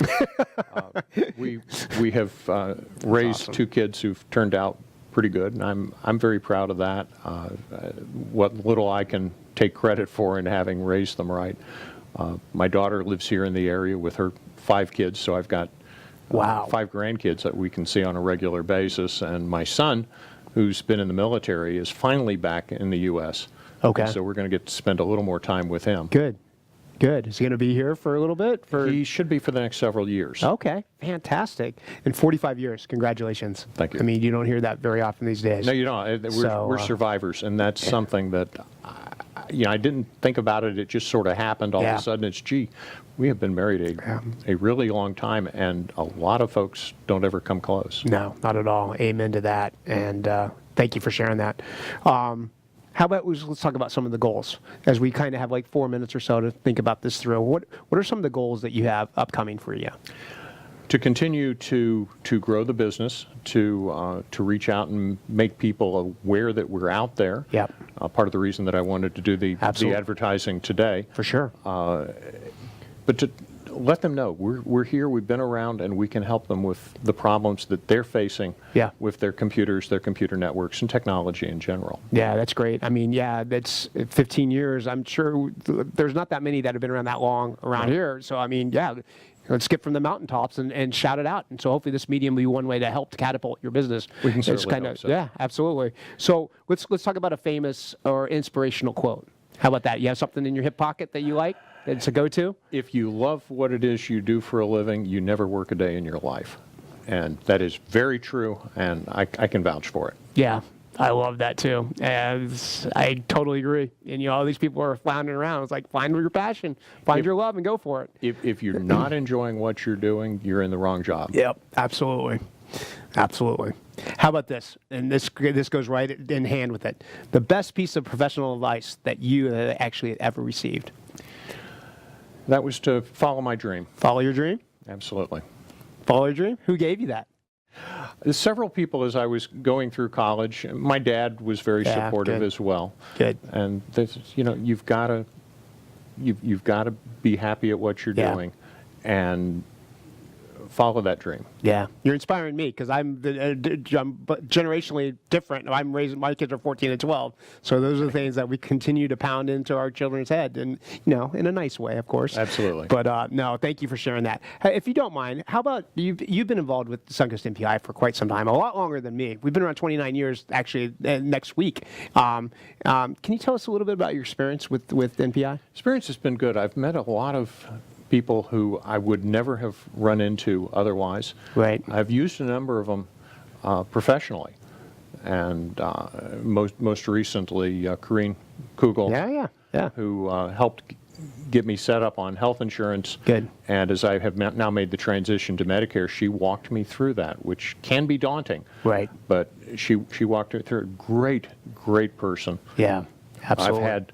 We have raised two kids who've turned out pretty good, and I'm very proud of that. What little I can take credit for in having raised them right. My daughter lives here in the area with her 5 kids, so I've got 5 grandkids that we can see on a regular basis, and my son, who's been in the military, is finally back in the U.S. And so we're going to get to spend a little more time with him. Good. Is he going to be here for a little bit? He should be for the next several years. Okay, fantastic. In 45 years, congratulations. Thank you. I mean, you don't hear that very often these days. No, you don't. We're survivors, and that's something that, I didn't think about it. It just sort of happened. All of a sudden, we have been married a really long time, and a lot of folks don't ever come close. No, not at all. Amen to that, and thank you for sharing that. How about let's talk about some of the goals as we kind of have like 4 minutes or so to think about this through. What are some of the goals that you have upcoming for you? To continue to grow the business, to reach out and make people aware that we're out there. Yep. Part of the reason that I wanted to do the advertising today. For sure. But to let them know we're here, we've been around, and we can help them with the problems that they're facing with their computers, their computer networks, and technology in general. Yeah, that's great. I mean, that's 15 years. I'm sure there's not that many that have been around that long around here. So, I mean, let's get from the mountaintops and shout it out. And so hopefully this medium will be one way to help catapult your business. We can certainly hope so. Yeah, absolutely. So let's talk about a famous or inspirational quote. How about that? You have something in your hip pocket that you like? It's a go-to? If you love what it is you do for a living, you never work a day in your life. And that is very true, and I can vouch for it. Yeah, I love that too. I totally agree. And all these people are floundering around. It's like, find your passion, find your love, and go for it. If you're not enjoying what you're doing, you're in the wrong job. Yep, absolutely. Absolutely. How about this? And this goes right in hand with it. The best piece of professional advice that you actually ever received? That was to follow my dream. Follow your dream? Absolutely. Follow your dream? Who gave you that? Several people as I was going through college. My dad was very supportive good. as well. Good. And this, you've got to be happy at what you're doing, and follow that dream. Yeah, you're inspiring me because I'm generationally different. I'm raising, my kids are 14 and 12, so those are the things that we continue to pound into our children's head, and in a nice way, of course. Absolutely. But no, thank you for sharing that. Hey, if you don't mind, how about you've been involved with Suncoast NPI for quite some time, a lot longer than me. We've been around 29 years, actually. Next week, can you tell us a little bit about your experience with NPI? Experience has been good. I've met a lot of people who I would never have run into otherwise. Right. I've used a number of them professionally, and most recently, Corrine Kugel, who helped get me set up on health insurance. Good. And as I have now made the transition to Medicare, she walked me through that, which can be daunting. Right. But she walked me through. Great person. Yeah, absolutely. I've had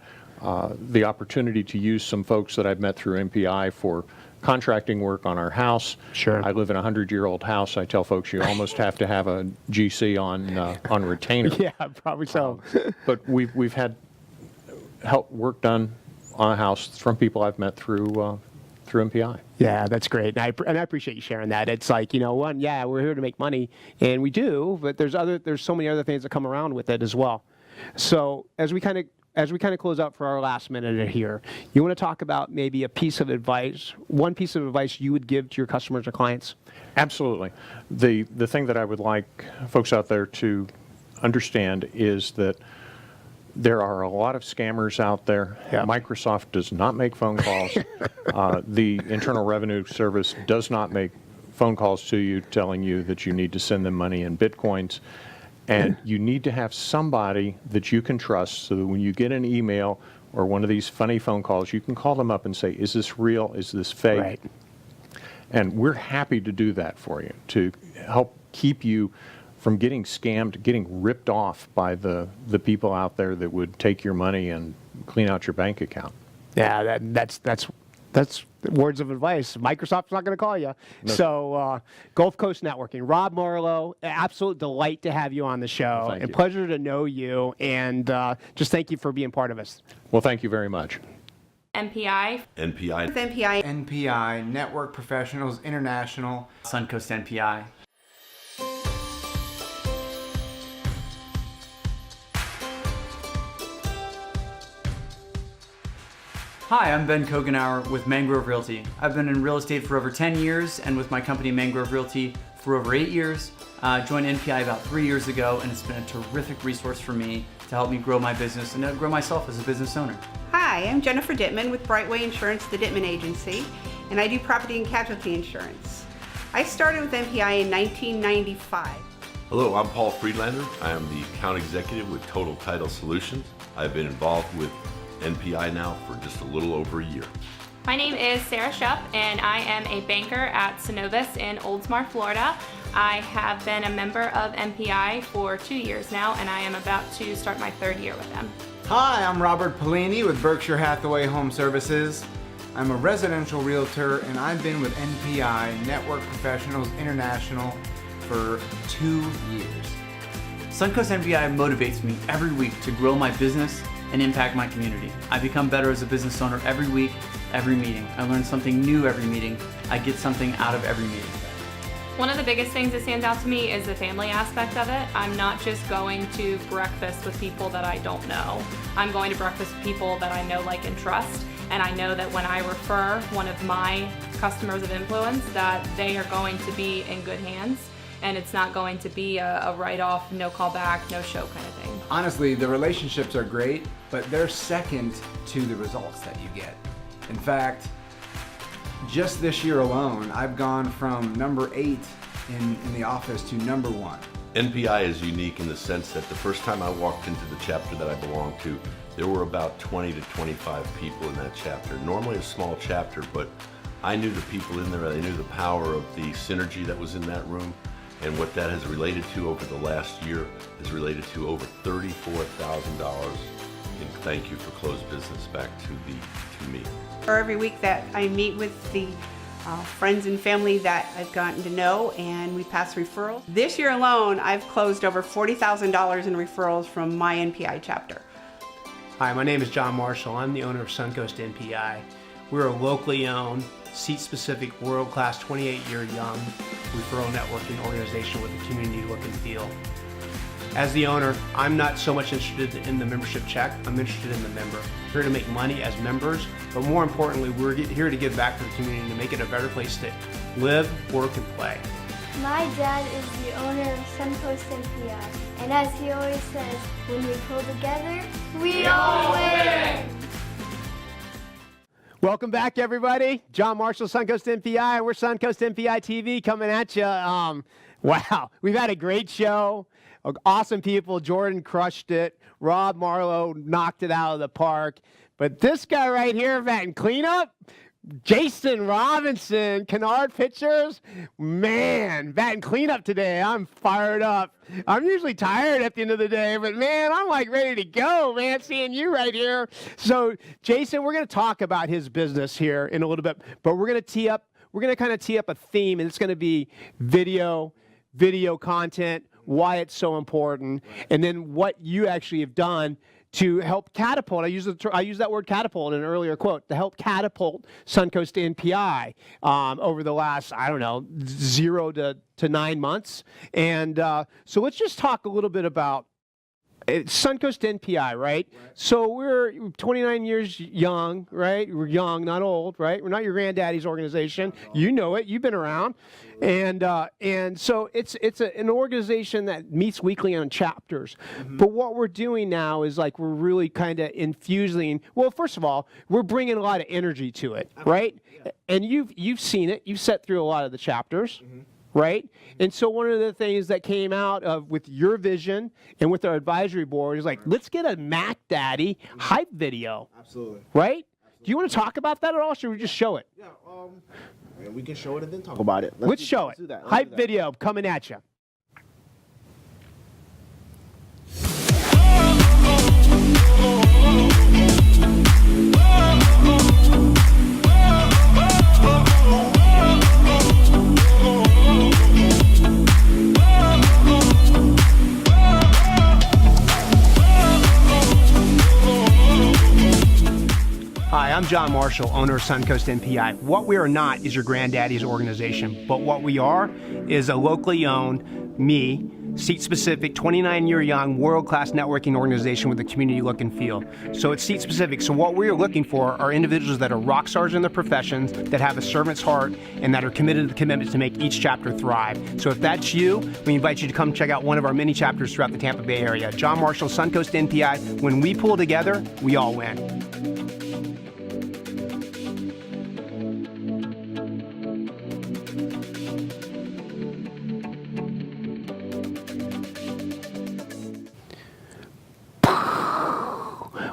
the opportunity to use some folks that I've met through MPI for contracting work on our house. Sure. I live in a 100-year-old house. I tell folks you almost have to have a GC on retainer. Yeah, probably so. But we've had work done on a house from people I've met through MPI. Yeah, that's great. And I appreciate you sharing that. It's like, we're here to make money, and we do, but there's so many other things that come around with it as well. So as we kind of close out for our last minute here, you want to talk about maybe one piece of advice you would give to your customers or clients? Absolutely. The thing that I would like folks out there to understand is that there are a lot of scammers out there. Yeah. Microsoft does not make phone calls. The Internal Revenue Service does not make phone calls to you telling you that you need to send them money in Bitcoins. And you need to have somebody that you can trust so that when you get an email or one of these funny phone calls, you can call them up and say, is this real? Is this fake? Right. And we're happy to do that for you, to help keep you from getting scammed, getting ripped off by the people out there that would take your money and clean out your bank account. Yeah, that's words of advice. Microsoft's not going to call you. No. So Gulfcoast Networking, Rob Marlowe, absolute delight to have you on the show. Thank you. Pleasure to know you, and just thank you for being part of us. Well, thank you very much. NPI. NPI. NPI. NPI, Network Professionals International. Suncoast NPI. Hi, I'm Ben Kogenauer with Mangrove Realty. I've been in real estate for over 10 years and with my company Mangrove Realty for over 8 years. Joined NPI about 3 years ago, and it's been a terrific resource for me to help me grow my business and to grow myself as a business owner. Hi, I'm Jennifer Dittman with Brightway Insurance, the Dittman Agency, and I do property and casualty insurance. I started with NPI in 1995. Hello, I'm Paul Friedlander. I am the account executive with Total Title Solutions. I've been involved with NPI now for just a little over a year. My name is Sarah Shupp, and I am a banker at Synovus in Oldsmar, Florida. I have been a member of NPI for 2 years now, and I am about to start my 3rd year with them. Hi, I'm Robert Pellini with Berkshire Hathaway Home Services. I'm a residential realtor, and I've been with NPI, Network Professionals International, for 2 years. Suncoast NPI motivates me every week to grow my business and impact my community. I become better as a business owner every week, every meeting. I learn something new every meeting. I get something out of every meeting. One of the biggest things that stands out to me is the family aspect of it. I'm not just going to breakfast with people that I don't know. I'm going to breakfast with people that I know, like, and trust. And I know that when I refer one of my customers of influence, that they are going to be in good hands. And it's not going to be a write-off, no call back, no show kind of thing. Honestly, the relationships are great, but they're second to the results that you get. In fact, just this year alone, I've gone from number 8 in the office to number 1. NPI is unique in the sense that the first time I walked into the chapter that I belong to, there were about 20 to 25 people in that chapter. Normally a small chapter, but I knew the people in there. I knew the power of the synergy that was in that room, and what that has related to over the last year is related to over $34,000 in thank you for closed business back to me. Or every week that I meet with the friends and family that I've gotten to know, and we pass referrals. This year alone, I've closed over $40,000 in referrals from my NPI chapter. Hi, my name is John Marshall. I'm the owner of Suncoast NPI. We're a locally owned, seat-specific, world-class, 28-year young referral networking organization with a community look and feel. As the owner, I'm not so much interested in the membership check, I'm interested in the member. We're here to make money as members, but more importantly, we're here to give back to the community to make it a better place to live, work, and play. My dad is the owner of Suncoast NPI, and as he always says, when we pull together, we all win! Welcome back, everybody. John Marshall, Suncoast NPI. We're Suncoast NPI TV coming at you. Wow, we've had a great show. Awesome people. Jordan crushed it. Rob Marlowe knocked it out of the park. But this guy right here, Vat Cleanup, Jason Robinson, Kinard Pictures, man, Vat Cleanup today. I'm fired up. I'm usually tired at the end of the day, but man, I'm like ready to go, man, seeing you right here. So, Jason, we're going to talk about his business here in a little bit, but we're going to kind of tee up a theme, and it's going to be video content, why it's so important, and then what you actually have done to help catapult. I use that word catapult in an earlier quote, to help catapult Suncoast NPI over the last, 0 to 9 months. And so let's just talk a little bit about Suncoast NPI, right? So we're 29 years young, right? We're young, not old, right? We're not your granddaddy's organization. You know it. You've been around. And so it's an organization that meets weekly on chapters. But what we're doing now is like we're really kind of infusing. Well, first of all, we're bringing a lot of energy to it, right? And you've seen it. You've sat through a lot of the chapters. Right? And so one of the things that came out of with your vision and with our advisory board is like, let's get a Mac Daddy hype video. Absolutely. Right? Do you want to talk about that at all, or should we just show it? Yeah, we can show it and then talk about it. Let's show it. Hype video coming at you. Hi, I'm John Marshall, owner of Suncoast NPI. What we are not is your granddaddy's organization, but what we are is a locally owned, seat-specific, 29-year young, world-class networking organization with a community look and feel. So it's seat-specific. So what we are looking for are individuals that are rock stars in their professions, that have a servant's heart, and that are committed to the commitment to make each chapter thrive. So if that's you, we invite you to come check out one of our many chapters throughout the Tampa Bay area. John Marshall, Suncoast NPI. When we pull together, we all win.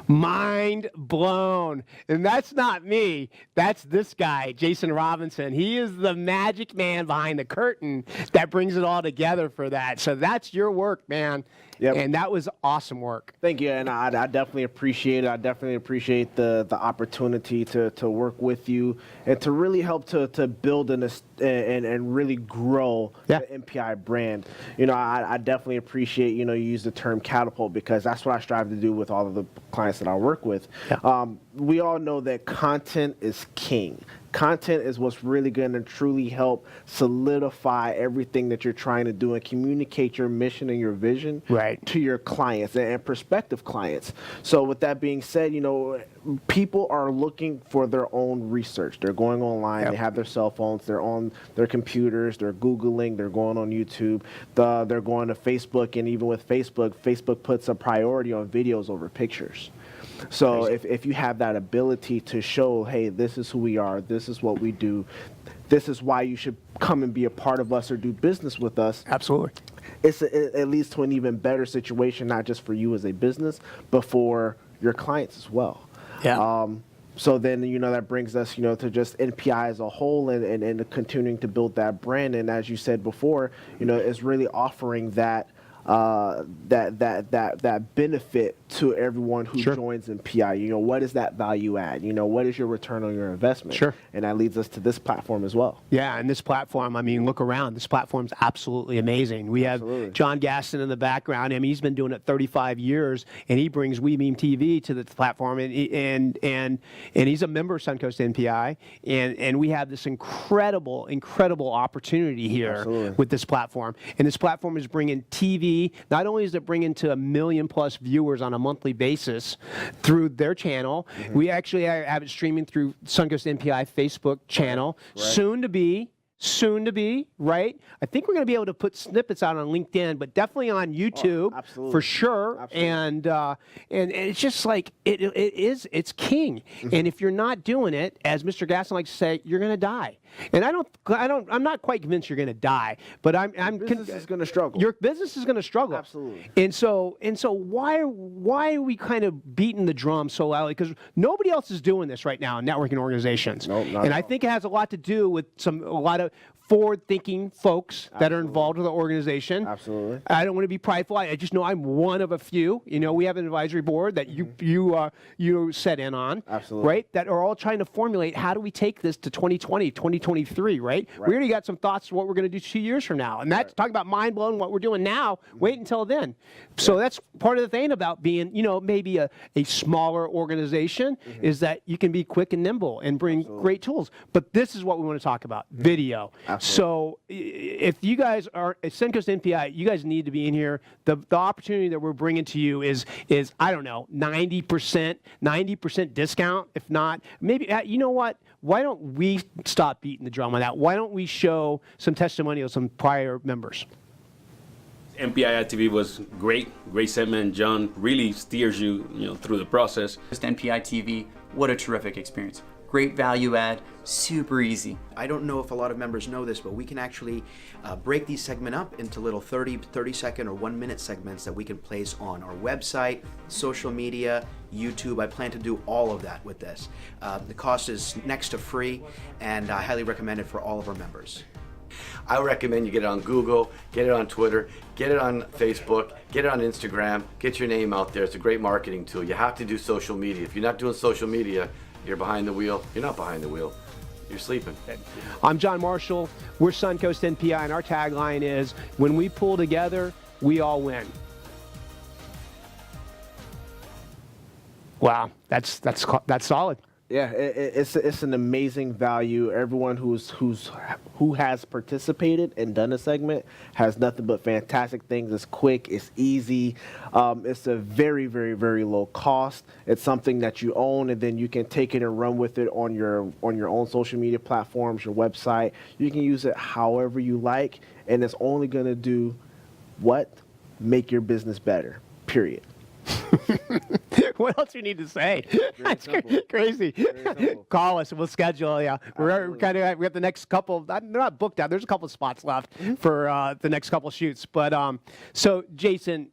Mind blown. And that's not me. That's this guy, Jason Robinson. He is the magic man behind the curtain that brings it all together for that. So that's your work, man. Yep. And that was awesome work. Thank you, and I definitely appreciate it. I definitely appreciate the opportunity to work with you and to really help to build and really grow the NPI brand. You know, I definitely appreciate, you use the term catapult, because that's what I strive to do with all of the clients that I work with. Yeah. We all know that content is king. Content is what's really going to truly help solidify everything that you're trying to do and communicate your mission and your vision to your clients and prospective clients. So with that being said, people are looking for their own research. They're going online. They have their cell phones. They're on their computers. They're Googling. They're going on YouTube. They're going to Facebook. And even with Facebook, Facebook puts a priority on videos over pictures. So if you have that ability to show, hey, this is who we are. This is what we do. This is why you should come and be a part of us or do business with us. Absolutely. It leads to an even better situation, not just for you as a business, but for your clients as well. Yeah. So then, that brings us, to just NPI as a whole and continuing to build that brand. And as you said before, it's really offering that benefit to everyone who joins NPI. What is that value add? What is your return on your investment? Sure. And that leads us to this platform as well. Yeah, and this platform, look around. This platform's absolutely amazing. We have John Gaston in the background. He's been doing it 35 years, and he brings WeBeam TV to the platform, and he's a member of Suncoast NPI, and we have this incredible opportunity here with this platform. And this platform is bringing TV. Not only is it bringing to 1 million+ viewers on a monthly basis through their channel, we actually have it streaming through Suncoast NPI Facebook channel, soon to be, right? I think we're going to be able to put snippets out on LinkedIn, but definitely on YouTube for sure. And it's just like it's king. And if you're not doing it, as Mr. Gaston likes to say, you're going to die. And I'm not quite convinced you're going to die, but your business is going to struggle. Your business is going to struggle. Absolutely. And so why are we kind of beating the drum so loudly? Because nobody else is doing this right now in networking organizations. Nope, not and at I all. think it has a lot to do with a lot of forward-thinking folks that are involved with the organization. Absolutely. I don't want to be prideful. I just know I'm one of a few. We have an advisory board that you set in on. Absolutely. Right? That are all trying to formulate how do we take this to 2020, 2023, right? We already got some thoughts of what we're going to do 2 years from now. And that's talking about mind-blowing what we're doing now. Wait until then. So that's part of the thing about being, maybe a smaller organization is that you can be quick and nimble and bring great tools. But this is what we want to talk about, video. So if you guys are at Suncoast NPI, you guys need to be in here. The opportunity that we're bringing to you is I don't know, 90% discount. If not, maybe, you know what? Why don't we stop beating the drum on that? Why don't we show some testimonials from prior members? NPI ITV was great segment. John really steers you, through the process. Just NPI TV, what a terrific experience. Great value add, super easy. I don't know if a lot of members know this, but we can actually break these segments up into little 30-second or 1-minute segments that we can place on our website, social media, YouTube. I plan to do all of that with this. The cost is next to free, and I highly recommend it for all of our members. I recommend you get it on Google, get it on Twitter, get it on Facebook, get it on Instagram, get your name out there. It's a great marketing tool. You have to do social media. If you're not doing social media, you're behind the wheel. You're not behind the wheel. You're sleeping. I'm John Marshall. We're Suncoast NPI, and our tagline is, when we pull together, we all win. Wow, that's solid. Yeah, it's an amazing value. Everyone who has participated and done a segment has nothing but fantastic things. It's quick, it's easy, it's a very, very, very low cost. It's something that you own, and then you can take it and run with it on your own social media platforms, your website. You can use it however you like, and it's only going to do what? Make your business better. Period. What else do you need to say? That's crazy. Call us and we'll schedule. Yeah, we have the next couple. They're not booked out. There's a couple of spots left for the next couple of shoots. But so Jason,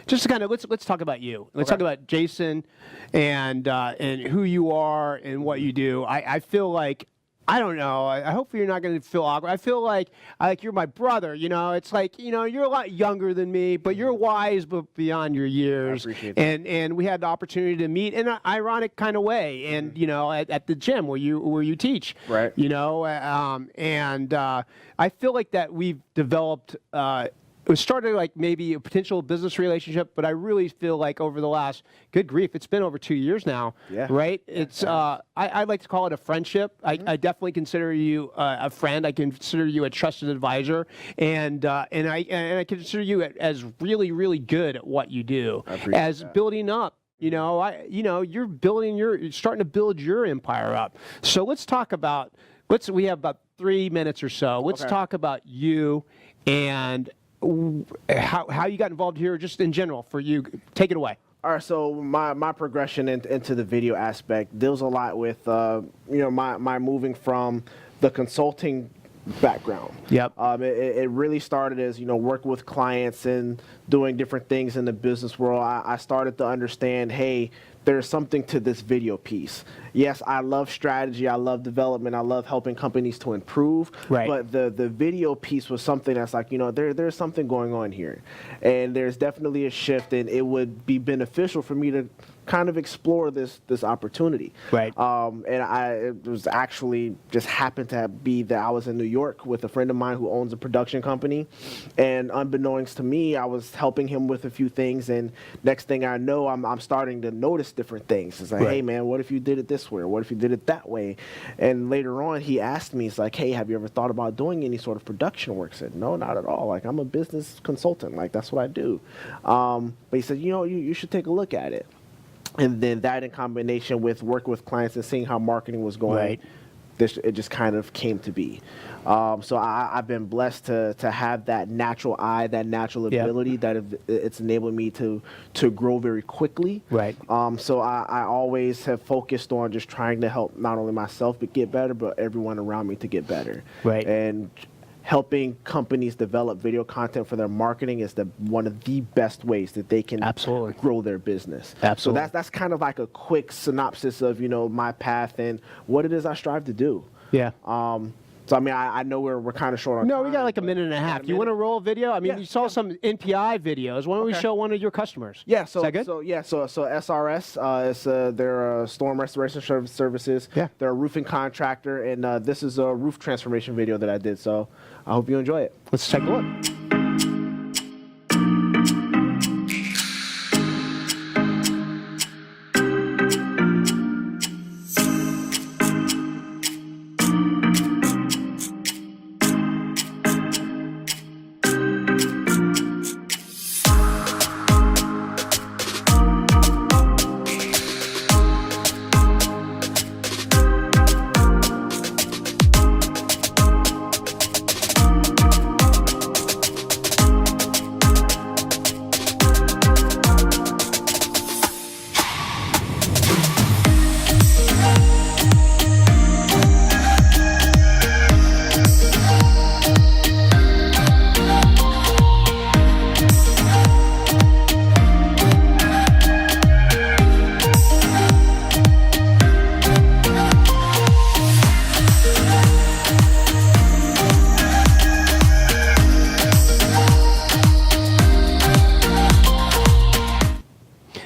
just to kind of let's talk about you. Let's talk about Jason and who you are and what you do. I feel like, I don't know. I hope you're not going to feel awkward. I feel like you're my brother. It's like, you're a lot younger than me, but you're wise, but beyond your years. I appreciate that. And we had the opportunity to meet in an ironic kind of way, and at the gym where you teach. Right. And I feel like that we've developed. It started like maybe a potential business relationship, but I really feel like over the last, good grief, it's been over 2 years now, right? It's I like to call it a friendship. I definitely consider you a friend. I consider you a trusted advisor, and I consider you as really, really good at what you do, as building up You know, you're starting to build your empire up. So let's talk about, we have about 3 minutes or so. Let's talk about you and how you got involved here, just in general for you. Take it away. All right, so my progression into the video aspect deals a lot with, my moving from the consulting background. Yep. It really started as, working with clients and doing different things in the business world. I started to understand, hey, there's something to this video piece. Yes, I love strategy, I love development, I love helping companies to improve, but the video piece was something that's like, there's something going on here. And there's definitely a shift, and it would be beneficial for me to kind of explore this opportunity. Right. And it was actually just happened to be that I was in New York with a friend of mine who owns a production company, and unbeknownst to me, I was helping him with a few things, and next thing I know, I'm starting to notice different things. It's like, hey man, what if you did it this way, or what if you did it that way? And later on, he asked me, he's like, hey, have you ever thought about doing any sort of production work? I said, no, not at all. Like, I'm a business consultant. Like, that's what I do. But he said, you should take a look at it. And then that, in combination with working with clients and seeing how marketing was going, it just kind of came to be. So I've been blessed to have that natural eye, that natural ability that it's enabled me to grow very quickly. Right. So I always have focused on just trying to help not only myself but get better, but everyone around me to get better. Right. And helping companies develop video content for their marketing is one of the best ways that they can grow their business. Absolutely. So that's kind of like a quick synopsis of my path and what it is I strive to do. Yeah. So I mean, I know we're kind of short on time. We got like a minute and a half. You want to roll a video? I mean, you saw some NPI videos. Why don't we show one of your customers? Yeah. Is that good? So SRS, they're storm restoration services. Yeah. They're a roofing contractor, and this is a roof transformation video that I did. So I hope you enjoy it. Let's take a look.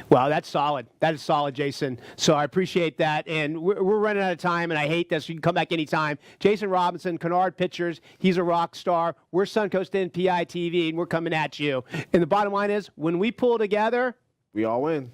Wow, that's solid. That is solid, Jason. So I appreciate that. And we're running out of time, and I hate this. You can come back anytime. Jason Robinson, Kinard Pictures. He's a rock star. We're Suncoast NPI ITV, and we're coming at you. And the bottom line is, when we pull together, we all win.